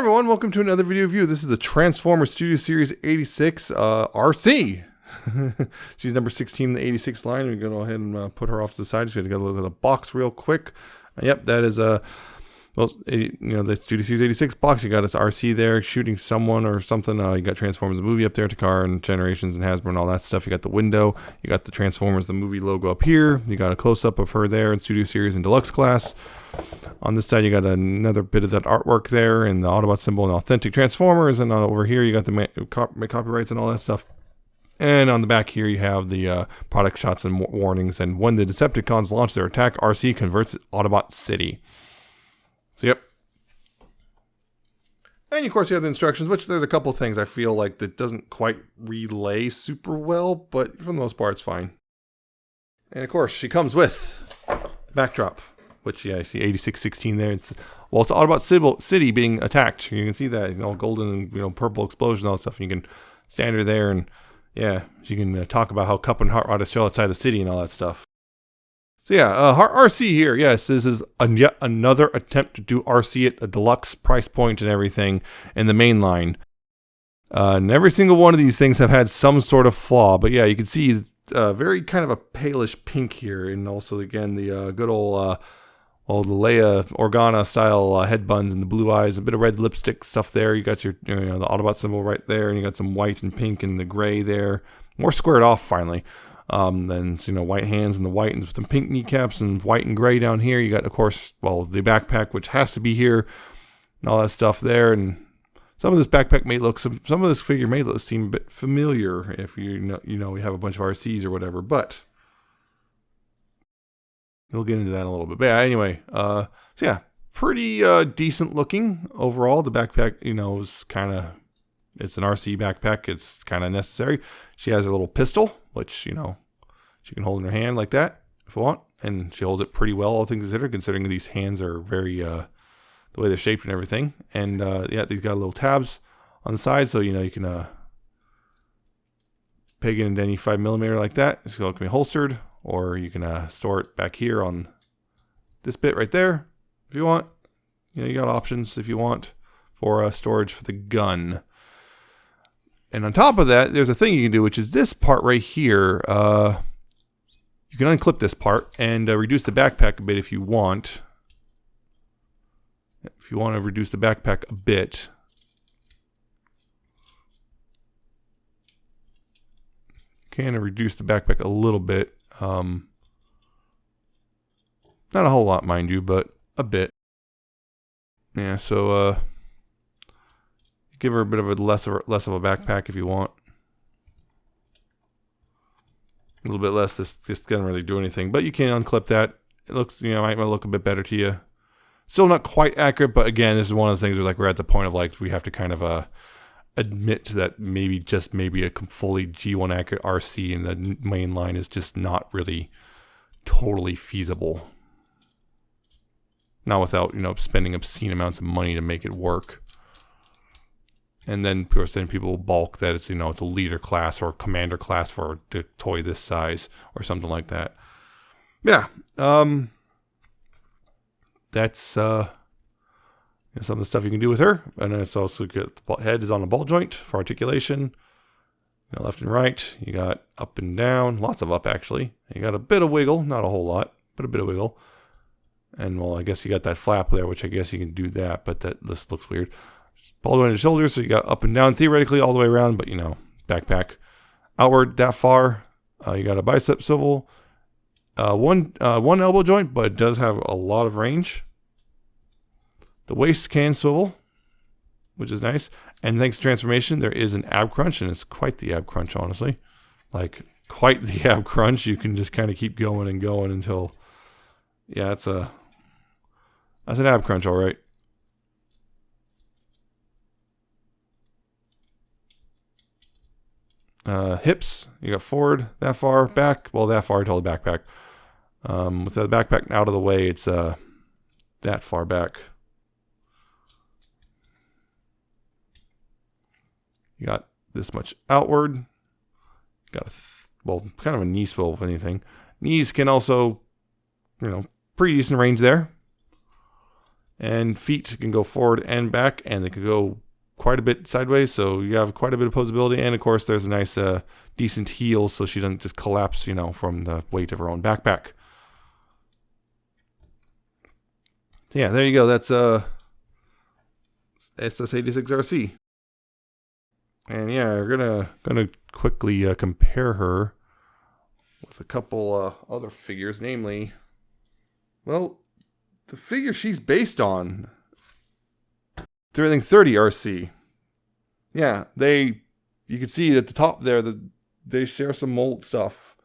everyone, welcome to another video review. This is the Transformers Studio Series 86 Arcee. She's number 16 in the 86 line. We're going to go ahead and put her off to the side. Just going to look at the box real quick. Yep, that is the Studio Series 86 box. You got this Arcee there shooting someone or something. You got Transformers the movie up there, Takara and Generations and Hasbro and all that stuff. You got the window. You got the Transformers the movie logo up here. You got a close-up of her there in Studio Series and Deluxe class. On this side, you got another bit of that artwork there and the Autobot symbol and authentic Transformers. And over here, you got the copyrights and all that stuff. And on the back here, you have the product shots and warnings. And when the Decepticons launch their attack, Arcee converts Autobot City. So, yep. And, of course, you have the instructions, which there's a couple things I feel like that doesn't quite relay super well. But for the most part, it's fine. And, of course, she comes with the backdrop. Which, yeah, I see 8616 there. It's Autobot City being attacked. You can see that, golden and, purple explosion and all that stuff. And you can stand her there and, yeah, you can talk about how Cup and Hot Rod is still outside the city and all that stuff. So, yeah, Arcee here. Yes, this is yet another attempt to do Arcee at a deluxe price point and everything in the main line. And every single one of these things have had some sort of flaw. But, yeah, you can see very kind of a palish pink here. And also, again, the good old... the Leia Organa style head buns and the blue eyes, a bit of red lipstick stuff there. You got your, the Autobot symbol right there, and you got some white and pink and the gray there. More squared off finally. Then, white hands and the white and some pink kneecaps and white and gray down here. You got, of course, the backpack, which has to be here and all that stuff there. And some of this backpack may look, some of this figure may seem a bit familiar if we have a bunch of Arcees or whatever, but we'll get into that in a little bit. But yeah, anyway, so yeah, pretty decent looking overall. The backpack, is kind of, it's an Arcee backpack. It's kind of necessary. She has a little pistol, which, she can hold in her hand like that if you want. And she holds it pretty well, all things considered, considering these hands are very, the way they're shaped and everything. And yeah, these got little tabs on the side. So, you can peg it into any 5mm like that. So it can be holstered. Or you can store it back here on this bit right there if you want. You got options if you want for storage for the gun. And on top of that, there's a thing you can do, which is this part right here. You can unclip this part and reduce the backpack a bit if you want. If you want to reduce the backpack a bit. Kind of reduce the backpack a little bit. Not a whole lot, mind you, but a bit. Yeah, so give her a bit of a less of a backpack if you want. A little bit less. This just doesn't really do anything, but you can unclip that. It looks, might look a bit better to you. Still not quite accurate, but again, this is one of the things where we're at the point of we have to kind of admit that maybe a fully G1 accurate Arcee in the main line is just not really totally feasible. Not without, spending obscene amounts of money to make it work. And then, of course, people balk that it's, it's a leader class or commander class for a toy this size or something like that. Yeah. That's, some of the stuff you can do with her. And then it's also good. The head is on a ball joint for articulation. Left and right. You got up and down. Lots of up, actually. You got a bit of wiggle. Not a whole lot, but a bit of wiggle. And, I guess you got that flap there, which I guess you can do that, but this looks weird. Ball jointed shoulders, so you got up and down, theoretically, all the way around, but, backpack outward that far. You got a bicep swivel. One elbow joint, but it does have a lot of range. The waist can swivel, which is nice. And thanks to transformation, there is an ab crunch, and it's quite the ab crunch, honestly. Quite the ab crunch. You can just kind of keep going and going until, yeah, that's an ab crunch, all right. Hips, you got forward that far, back, that far until the backpack. With the backpack out of the way, it's that far back. You got this much outward. Got kind of a knee swivel, if anything. Knees can also, pretty decent range there. And feet can go forward and back, and they can go quite a bit sideways, so you have quite a bit of posability. And of course, there's a nice, decent heel, so she doesn't just collapse, you know, from the weight of her own backpack. Yeah, there you go. That's SS86 Arcee. And yeah, we're gonna quickly compare her with a couple other figures, namely, well, the figure she's based on, Sterling 30 Arcee. Yeah, you can see at the top there that they share some mold stuff.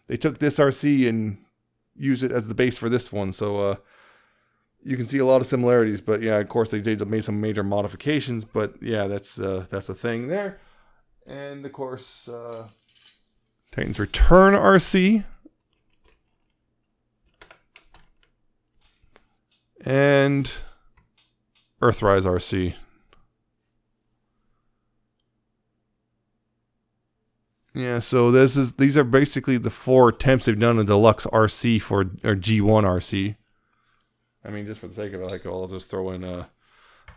They took this Arcee and used it as the base for this one, so you can see a lot of similarities. But yeah, of course they made some major modifications. But yeah, that's a thing there. And of course, Titans Return Arcee. And Earthrise Arcee. Yeah, so these are basically the 4 attempts they've done in Deluxe Arcee or G1 Arcee. I mean, just for the sake of it, like I'll just throw in a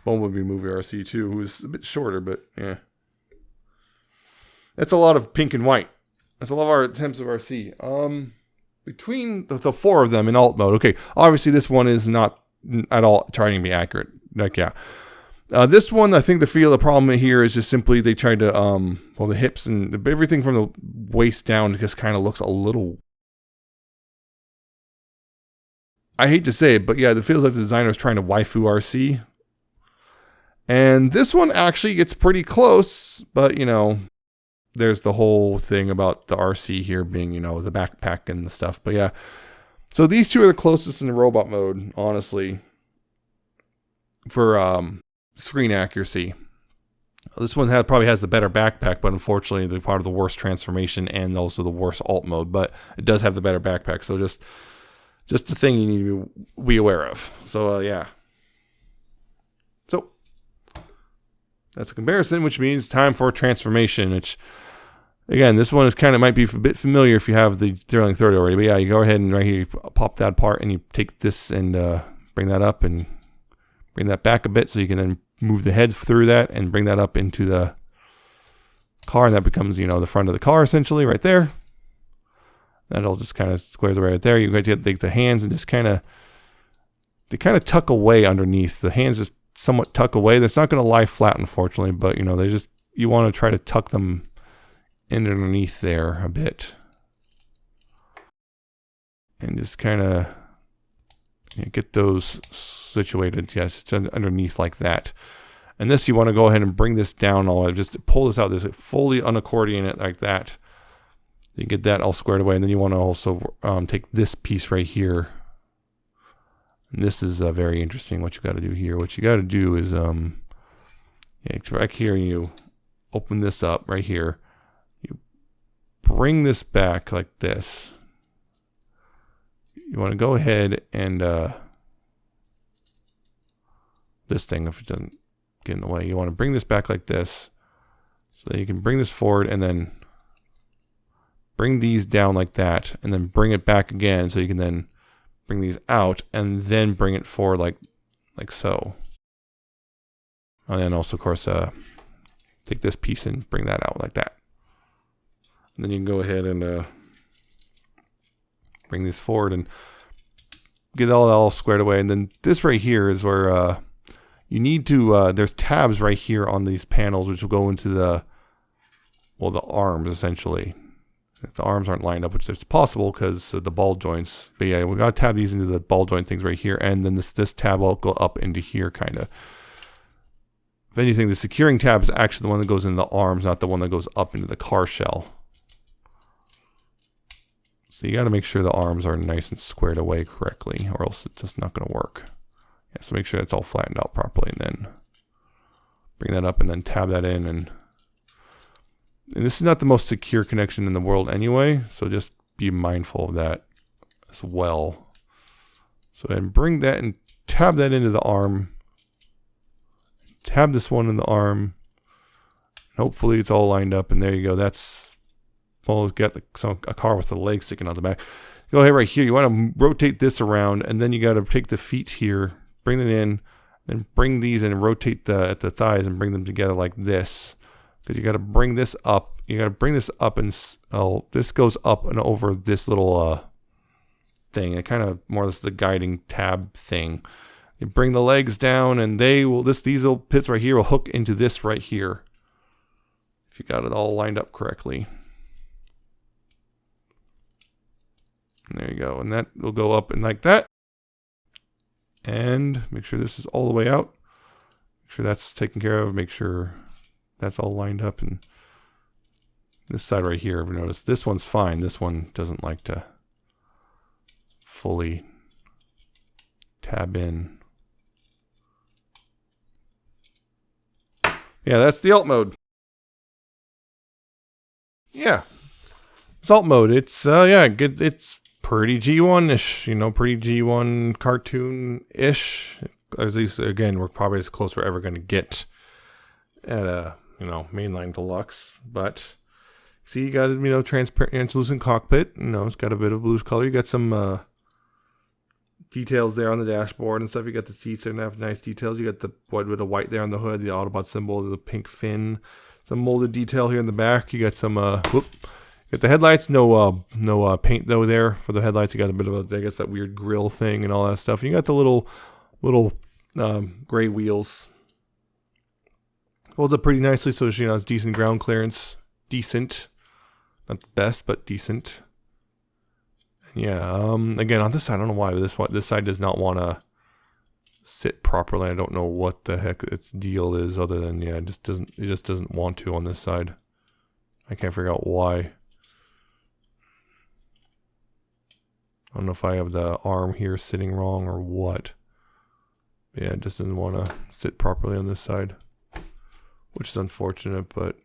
Bumblebee movie Arcee too, who's a bit shorter, but yeah. That's a lot of pink and white. That's a lot of our attempts of Arcee. Between the 4 of them in alt mode, okay, obviously this one is not at all trying to be accurate. Like, yeah. This one, I think the problem here is just simply they tried to, well, the hips and everything from the waist down just kind of looks a little, I hate to say it, but yeah, it feels like the designer was trying to waifu Arcee. And this one actually gets pretty close, but, you know, there's the whole thing about the Arcee here being, you know, the backpack and the stuff. But yeah, so these 2 are the closest in the robot mode, honestly, for screen accuracy. This one probably has the better backpack, but unfortunately they're part of the worst transformation and also the worst alt mode, but it does have the better backpack. So just the thing you need to be aware of. So yeah. So that's a comparison, which means time for transformation, which again, this one is might be a bit familiar if you have the Sterling 30 already. But yeah, you go ahead and right here, you pop that part and you take this and bring that up and bring that back a bit so you can then move the head through that and bring that up into the car. And that becomes, you know, the front of the car essentially right there. That'll just kind of squares right there. You got to take the hands and just they kind of tuck away underneath. The hands just somewhat tuck away. That's not going to lie flat, unfortunately, but you know, you want to try to tuck them in underneath there a bit. And just kind of get those situated, yes, underneath like that. And this, you want to go ahead and bring this down all the way. Just pull this out, this fully unaccordion it like that. You get that all squared away, and then you want to also take this piece right here. And this is very interesting. What you got to do here? What you got to do is, right here, you open this up right here. You bring this back like this. You want to go ahead and this thing, if it doesn't get in the way, you want to bring this back like this, so that you can bring this forward and then bring these down like that, and then bring it back again, so you can then bring these out and then bring it forward like so. And then also, of course, take this piece and bring that out like that. And then you can go ahead and bring this forward and get all squared away. And then this right here is where you need to, there's tabs right here on these panels, which will go into the arms essentially. If the arms aren't lined up, which is possible because of the ball joints. But yeah, we got to tab these into the ball joint things right here. And then this tab will go up into here kind of. If anything, the securing tab is actually the one that goes into the arms, not the one that goes up into the car shell. So you got to make sure the arms are nice and squared away correctly, or else it's just not going to work. Yeah, so make sure it's all flattened out properly, and then bring that up and then tab that in. And this is not the most secure connection in the world anyway, so just be mindful of that as well. So then bring that and tab that into the arm. Tab this one in the arm. Hopefully it's all lined up, and there you go. That's, well, we've got a car with the legs sticking out the back. Go ahead right here. You want to rotate this around, and then you got to take the feet here, bring it in, then bring these in and rotate at the thighs and bring them together like this. Because you got to bring this up. You got to bring this up and this goes up and over this little thing. It kind of more or less the guiding tab thing. You bring the legs down and these little pits right here will hook into this right here. If you got it all lined up correctly. And there you go. And that will go up and like that. And make sure this is all the way out. Make sure that's taken care of. Make sure that's all lined up. And this side right here, notice this one's fine. This one doesn't like to fully tab in. Yeah, that's the alt mode. Yeah. It's alt mode. It's yeah, good. It's pretty G1-ish, pretty G1 cartoon-ish. At least, again, we're probably as close we're ever going to get at a, mainline deluxe. But, see, you got a, transparent, translucent cockpit. It's got a bit of bluish color. You got some details there on the dashboard and stuff. You got the seats that have nice details. You got the bit of white there on the hood, the Autobot symbol, the pink fin. Some molded detail here in the back. You got some, got the headlights, no paint though there for the headlights. You got a bit of I guess that weird grill thing and all that stuff. You got the little gray wheels. Holds up pretty nicely, so it's decent ground clearance. Decent, not the best, but decent. Yeah. Again, on this side, I don't know why, but this side does not want to sit properly. I don't know what the heck its deal is, other than it just doesn't want to on this side. I can't figure out why. I don't know if I have the arm here sitting wrong or what. Yeah, it just doesn't want to sit properly on this side, which is unfortunate, but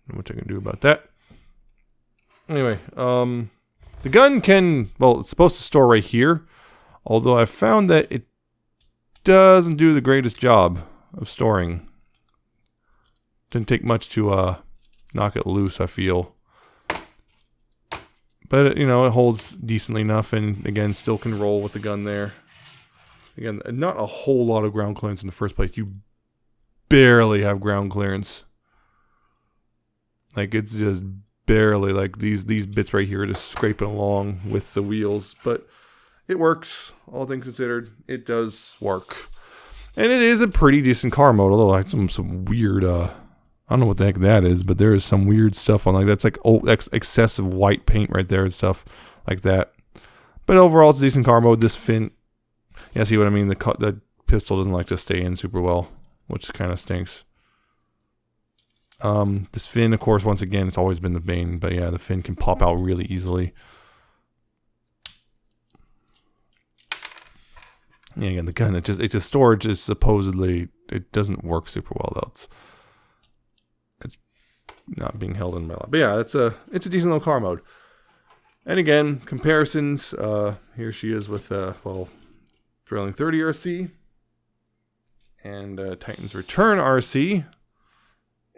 not much I can do about that. Anyway, the gun it's supposed to store right here, although I've found that it doesn't do the greatest job of storing. Didn't take much to knock it loose, I feel. But, it holds decently enough, and again, still can roll with the gun there. Again, not a whole lot of ground clearance in the first place. You barely have ground clearance. Like, it's just barely, like, these bits right here are just scraping along with the wheels. But it works, all things considered. It does work. And it is a pretty decent car mode, although I have some weird, I don't know what the heck that is, but there is some weird stuff on, like, that's like excessive white paint right there and stuff like that. But overall, it's a decent car mode. This fin, yeah, see what I mean? The pistol doesn't like to stay in super well, which kind of stinks. This fin, of course, once again, it's always been the bane, but yeah, the fin can pop out really easily. Yeah, again, the gun, it just storage is supposedly, it doesn't work super well though. It's not being held in my lap. But yeah, it's a decent little car mode. And again, comparisons. Here she is with Thrilling 30 Arcee and Titan's Return Arcee,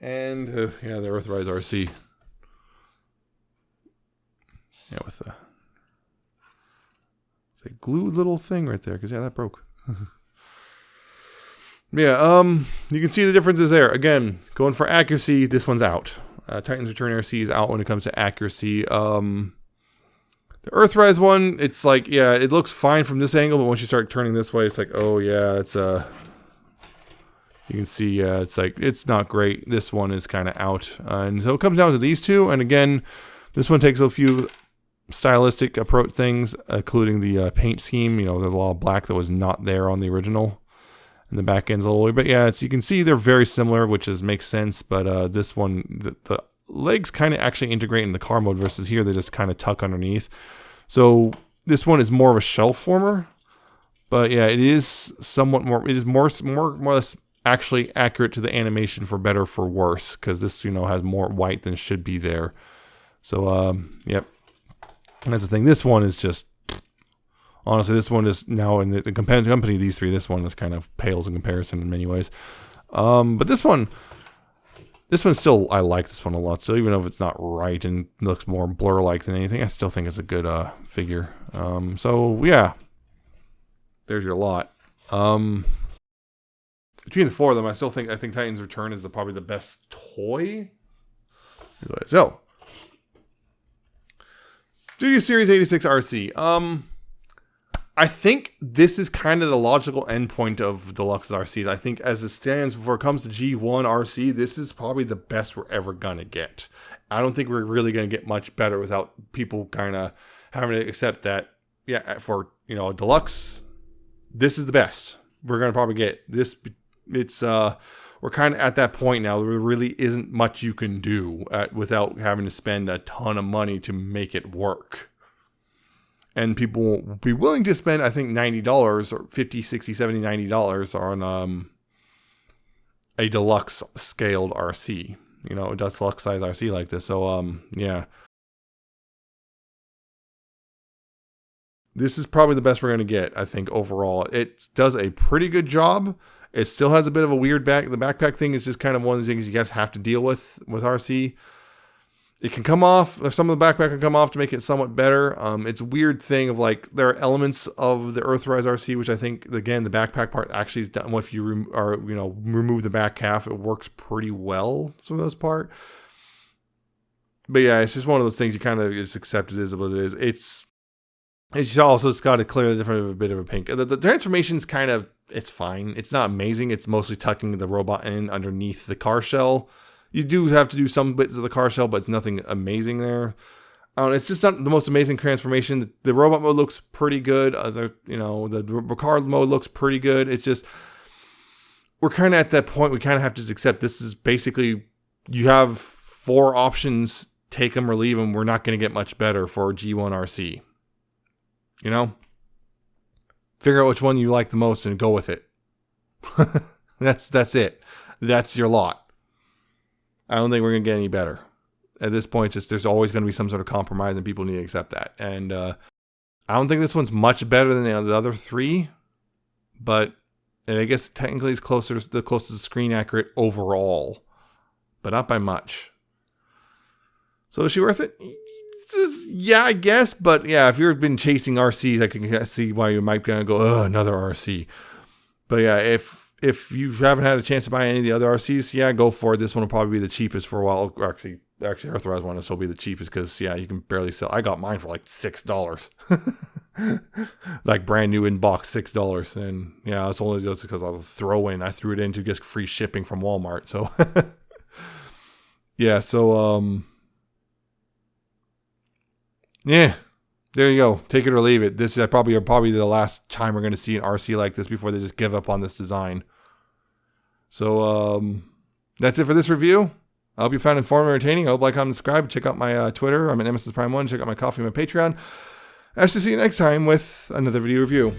and the Earthrise Arcee. Yeah, with the glued little thing right there, because that broke. Yeah, you can see the differences there. Again, going for accuracy, this one's out. Titan's Return Arcee is out when it comes to accuracy. The Earthrise one, it's like, yeah, it looks fine from this angle, but once you start turning this way, it's like, oh yeah, it's you can see, it's like, it's not great. This one is kind of out. And so it comes down to these two. And again, this one takes a few stylistic approach things, including the paint scheme. There's a lot of black that was not there on the original. And the back end's a little weird, but yeah, you can see they're very similar, which makes sense. But this one, the legs kind of actually integrate in the car mode versus here they just kind of tuck underneath. So this one is more of a shell former, but yeah, it is somewhat more. It is more or less actually accurate to the animation, for better or for worse, because this has more white than should be there. So yep, and that's the thing. This one is just. Honestly, this one is now in the company. These three, this one is kind of pales in comparison in many ways. But this one still, I like this one a lot. So even if it's not right and looks more blur-like than anything, I still think it's a good figure. So yeah, there's your lot. Between the four of them, I think Titan's Return is probably the best toy. So, Studio Series 86 RC. I think this is kind of the logical endpoint of Deluxe RCs. I think as it stands, before it comes to G1 Arcee, this is probably the best we're ever going to get. I don't think we're really going to get much better without people kind of having to accept that, yeah, for, you know, Deluxe, this is the best we're going to probably get. This, it's, we're kind of at that point now. There really isn't much you can do without having to spend a ton of money to make it work. And people will be willing to spend, I think, $90 or $50, $60, $70, $90 on a deluxe scaled RC. You know, a deluxe size RC like this. So, yeah. This is probably the best we're going to get, I think, overall. It does a pretty good job. It still has a bit of a weird back. The backpack thing is just kind of one of those things you guys have to deal with RC. It can come off, or some of the backpack can come off to make it somewhat better. It's a weird thing of like, there are elements of the Earthrise RC, which I think, again, the backpack part actually is done. If you remove the back half, it works pretty well for the most part. But yeah, it's just one of those things you kind of just accept it is what it is. It's got a clearly different, a bit of a pink. The transformation's kind of, it's fine. It's not amazing. It's mostly tucking the robot in underneath the car shell. You do have to do some bits of the car shell, but it's nothing amazing there. It's just not the most amazing transformation. The robot mode looks pretty good. The car mode looks pretty good. It's just, we're kind of at that point. We kind of have to just accept this is basically, you have 4 options, take them or leave them. We're not going to get much better for G1 Arcee. You know? Figure out which one you like the most and go with it. That's it. That's your lot. I don't think we're going to get any better. At this point, it's just there's always going to be some sort of compromise and people need to accept that. And I don't think this one's much better than the other 3. But and I guess technically it's the closest to screen accurate overall. But not by much. So is she worth it? Yeah, I guess. But yeah, if you've been chasing RCs, I can see why you might kind of go, oh, another RC. But yeah, if you haven't had a chance to buy any of the other RCs, yeah, go for it. This one will probably be the cheapest for a while. Actually, Earthrise one will still be the cheapest because, yeah, you can barely sell. I got mine for like $6. Like brand new in box, $6. And yeah, it's only just because I threw it in to get free shipping from Walmart. So yeah, so yeah. There you go. Take it or leave it. This is probably the last time we're going to see an RC like this before they just give up on this design. So that's it for this review. I hope you found it informative and entertaining. I hope you like, comment, and subscribe. Check out my Twitter. I'm at Nemesis Prime 1. Check out my Coffee and my Patreon. I shall see you next time with another video review.